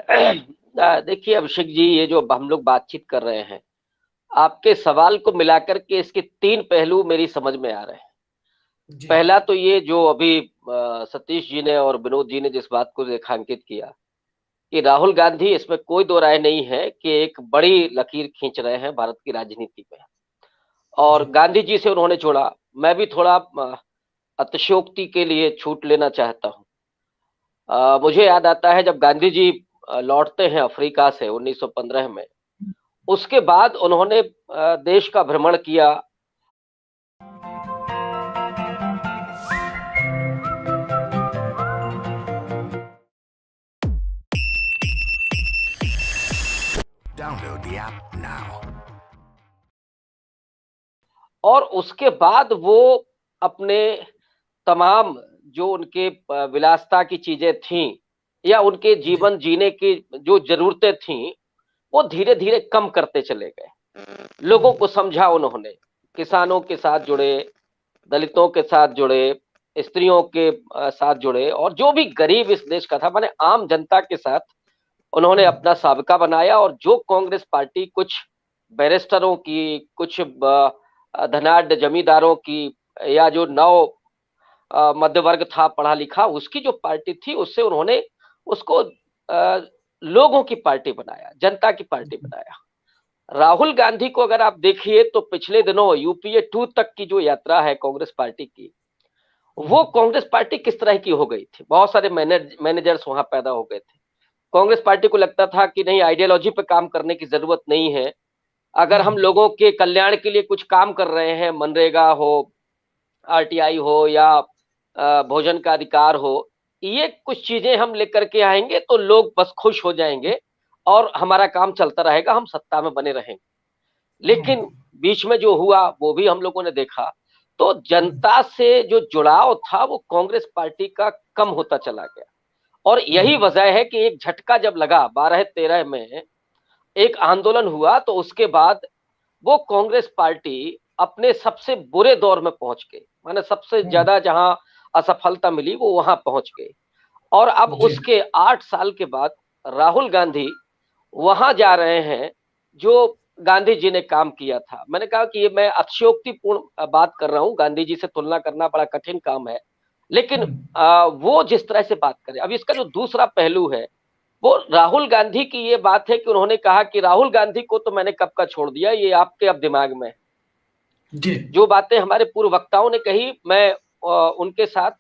देखिए अभिषेक जी, ये जो अब हम लोग बातचीत कर रहे हैं, आपके सवाल को मिलाकर के इसके तीन पहलू मेरी समझ में आ रहे हैं। जी। पहला तो ये जो अभी सतीश जी ने और विनोद जी ने जिस बात को रेखांकित किया कि राहुल गांधी, इसमें कोई दो राय नहीं है कि एक बड़ी लकीर खींच रहे हैं भारत की राजनीति में। और जी। गांधी जी से उन्होंने जोड़ा। मैं भी थोड़ा अतिशयोक्ति के लिए छूट लेना चाहता हूँ। मुझे याद आता है जब गांधी जी लौटते हैं अफ्रीका से 1915 में, उसके बाद उन्होंने देश का भ्रमण किया। Download the app now. और उसके बाद वो अपने तमाम जो उनके विलासिता की चीजें थीं या उनके जी। जीवन जीने की जो जरूरतें थीं, वो धीरे धीरे कम करते चले गए। लोगों को समझा उन्होंने, किसानों के साथ जुड़े, दलितों के साथ जुड़े, स्त्रियों के साथ जुड़े, और जो भी गरीब इस देश का था, माने आम जनता के साथ उन्होंने अपना साबिका बनाया। और जो कांग्रेस पार्टी कुछ बैरिस्टरों की, कुछ धनाढ्य जमींदारों की, या जो नौ मध्य वर्ग था पढ़ा लिखा, उसकी जो पार्टी थी, उससे उन्होंने उसको लोगों की पार्टी बनाया, जनता की पार्टी बनाया। राहुल गांधी को अगर आप देखिए तो पिछले दिनों यूपीए 2 तक की जो यात्रा है कांग्रेस पार्टी की, वो कांग्रेस पार्टी किस तरह की हो गई थी। बहुत सारे मैनेजर्स वहां पैदा हो गए थे। कांग्रेस पार्टी को लगता था कि नहीं, आइडियोलॉजी पे काम करने की जरूरत नहीं है। अगर हम लोगों के कल्याण के लिए कुछ काम कर रहे हैं, मनरेगा हो, आरटीआई हो, या भोजन का अधिकार हो, ये कुछ चीजें हम लेकर के आएंगे तो लोग बस खुश हो जाएंगे और हमारा काम चलता रहेगा, हम सत्ता में बने रहेंगे। लेकिन बीच में जो हुआ वो भी हम लोगों ने देखा। तो जनता से जो जुड़ाव था वो कांग्रेस पार्टी का कम होता चला गया। और यही वजह है कि एक झटका जब लगा 12-13 में, एक आंदोलन हुआ, तो उसके बाद वो कांग्रेस पार्टी अपने सबसे बुरे दौर में पहुंच गई। माने सबसे ज्यादा जहां असफलता मिली वो वहां पहुंच गई। और अब जी। उसके 8 साल के बाद राहुल गांधी वहां जा रहे हैं जो गांधी जी ने काम किया था। मैंने कहा कि ये मैं अतिशयोक्तिपूर्ण बात कर रहा हूं, गांधी जी से तुलना करना बड़ा कठिन काम है। लेकिन वो जिस तरह से बात करें, अब इसका जो दूसरा पहलू है वो राहुल गांधी की ये बात है कि उन्होंने कहा कि राहुल गांधी को तो मैंने कब का छोड़ दिया, ये आपके अब दिमाग में है। जी। जो बातें हमारे पूर्व वक्ताओं ने कही, मैं उनके साथ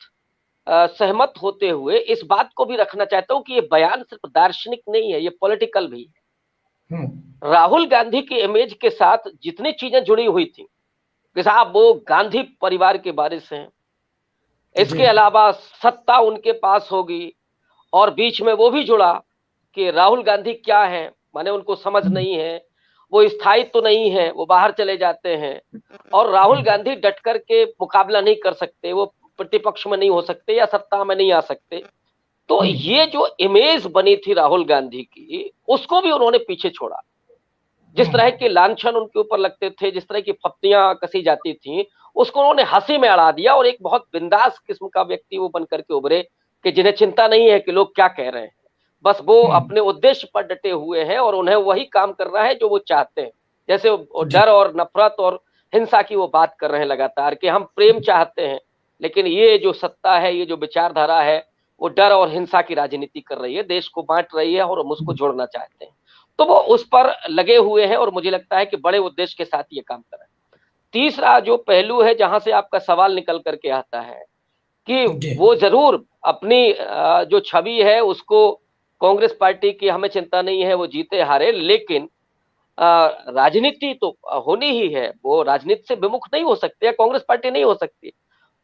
सहमत होते हुए इस बात को भी रखना चाहता हूं कि ये बयान सिर्फ दार्शनिक नहीं है, ये पॉलिटिकल भी है। राहुल गांधी की इमेज के साथ जितनी चीजें जुड़ी हुई थी कि साहब वो गांधी परिवार के वारिस हैं, जी। इसके अलावा सत्ता उनके पास होगी, और बीच में वो भी जुड़ा कि राहुल गांधी क्या है, माने उनको समझ नहीं है, वो स्थायित्व तो नहीं है, वो बाहर चले जाते हैं, और राहुल गांधी डट कर के मुकाबला नहीं कर सकते, वो प्रतिपक्ष में नहीं हो सकते या सत्ता में नहीं आ सकते। तो ये जो इमेज बनी थी राहुल गांधी की, उसको भी उन्होंने पीछे छोड़ा। जिस तरह के लांछन उनके ऊपर लगते थे, जिस तरह की फप्तियां कसी जाती थी, उसको उन्होंने हंसी में अड़ा दिया, और एक बहुत बिंदास किस्म का व्यक्ति वो बन करके उभरे कि जिन्हें चिंता नहीं है कि लोग क्या कह रहे हैं, बस वो अपने उद्देश्य पर डटे हुए हैं और उन्हें वही काम करना है जो वो चाहते हैं। जैसे वो जी। डर और नफरत और हिंसा की वो बात कर रहे हैं लगातार कि हम प्रेम चाहते हैं, लेकिन ये जो सत्ता है, ये जो विचारधारा है, वो डर और हिंसा की राजनीति कर रही है, देश को बांट रही है और हम उसको जोड़ना चाहते हैं। तो वो उस पर लगे हुए हैं और मुझे लगता है कि बड़े उद्देश्य के साथ ये काम कर रहे हैं। तीसरा जो पहलू है जहां से आपका सवाल निकल करके आता है कि जी। वो जरूर अपनी जो छवि है उसको, कांग्रेस पार्टी की हमें चिंता नहीं है वो जीते हारे, लेकिन राजनीति तो होनी ही है, वो राजनीति से विमुख नहीं हो सकते या कांग्रेस पार्टी नहीं हो सकती।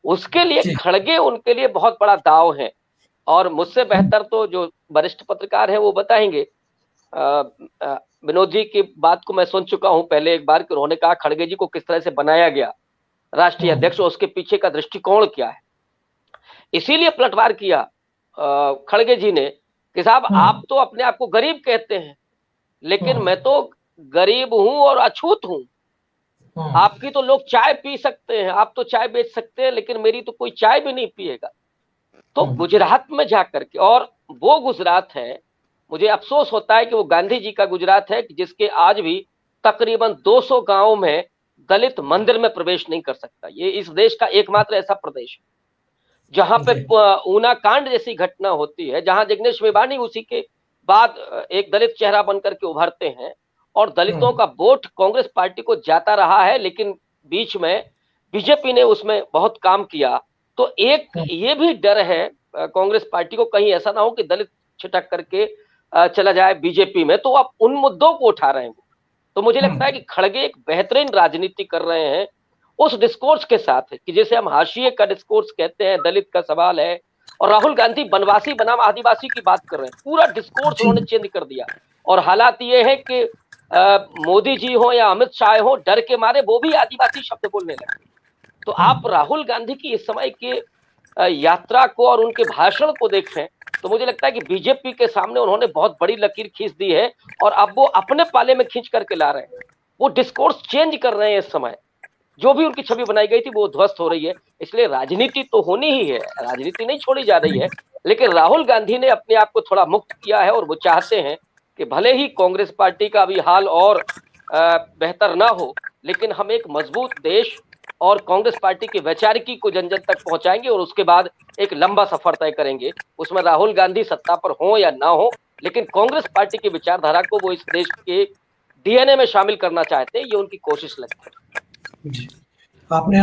उसके लिए जी। खड़गे उनके लिए बहुत बड़ा दाव है। और मुझसे बेहतर तो जो वरिष्ठ पत्रकार हैं वो बताएंगे। अ, अ, विनोद जी की बात को मैं सुन चुका हूं पहले एक बार कि उन्होंने कहा खड़गे जी को किस तरह से बनाया गया राष्ट्रीय अध्यक्ष, और उसके पीछे का दृष्टिकोण क्या है। इसीलिए पलटवार किया खड़गे जी ने कि साहब आप तो अपने आप को गरीब कहते हैं, लेकिन मैं तो गरीब हूं और अछूत हूं। आपकी तो लोग चाय पी सकते हैं, आप तो चाय बेच सकते हैं, लेकिन मेरी तो कोई चाय भी नहीं पिएगा। तो गुजरात में जाकर के, और वो गुजरात है मुझे अफसोस होता है कि वो गांधी जी का गुजरात है कि जिसके आज भी तकरीबन 200 गांवों में दलित मंदिर में प्रवेश नहीं कर सकता। ये इस देश का एकमात्र ऐसा प्रदेश है जहां पे ऊना कांड जैसी घटना होती है, जहां जिग्नेश मेवानी उसी के बाद एक दलित चेहरा बनकर के उभरते हैं और दलितों का वोट कांग्रेस पार्टी को जाता रहा है, लेकिन बीच में बीजेपी ने उसमें बहुत काम किया। तो एक ये भी डर है कांग्रेस पार्टी को, कहीं ऐसा ना हो कि दलित छिटक करके चला जाए बीजेपी में, तो आप उन मुद्दों को उठा रहे हैं। तो मुझे लगता है कि खड़गे एक बेहतरीन राजनीति कर रहे हैं उस डिस्कोर्स के साथ कि जैसे हम हाशिए का डिस्कोर्स कहते हैं, दलित का सवाल है, और राहुल गांधी बनवासी बनाम आदिवासी की बात कर रहे हैं। पूरा डिस्कोर्स उन्होंने चेंज कर दिया। और हालात ये है कि मोदी जी हो या अमित शाह हो, डर के मारे वो भी आदिवासी शब्द बोलने लगे। तो आप राहुल गांधी की इस समय के यात्रा को और उनके भाषण को देखें तो मुझे लगता है कि बीजेपी के सामने उन्होंने बहुत बड़ी लकीर खींच दी है और अब वो अपने पाले में खींच करके ला रहे हैं। वो डिस्कोर्स चेंज कर रहे हैं। इस समय जो भी उनकी छवि बनाई गई थी वो ध्वस्त हो रही है। इसलिए राजनीति तो होनी ही है, राजनीति नहीं छोड़ी जा रही है, लेकिन राहुल गांधी ने अपने आप को थोड़ा मुक्त किया है और वो चाहते हैं कि भले ही कांग्रेस पार्टी का अभी हाल और बेहतर ना हो, लेकिन हम एक मजबूत देश और कांग्रेस पार्टी की वैचारिकी को जन जन तक पहुंचाएंगे और उसके बाद एक लंबा सफर तय करेंगे। उसमें राहुल गांधी सत्ता पर हो या ना हो, लेकिन कांग्रेस पार्टी की विचारधारा को वो इस देश के डीएनए में शामिल करना चाहते हैं। ये उनकी कोशिश लगती है। जी, आपने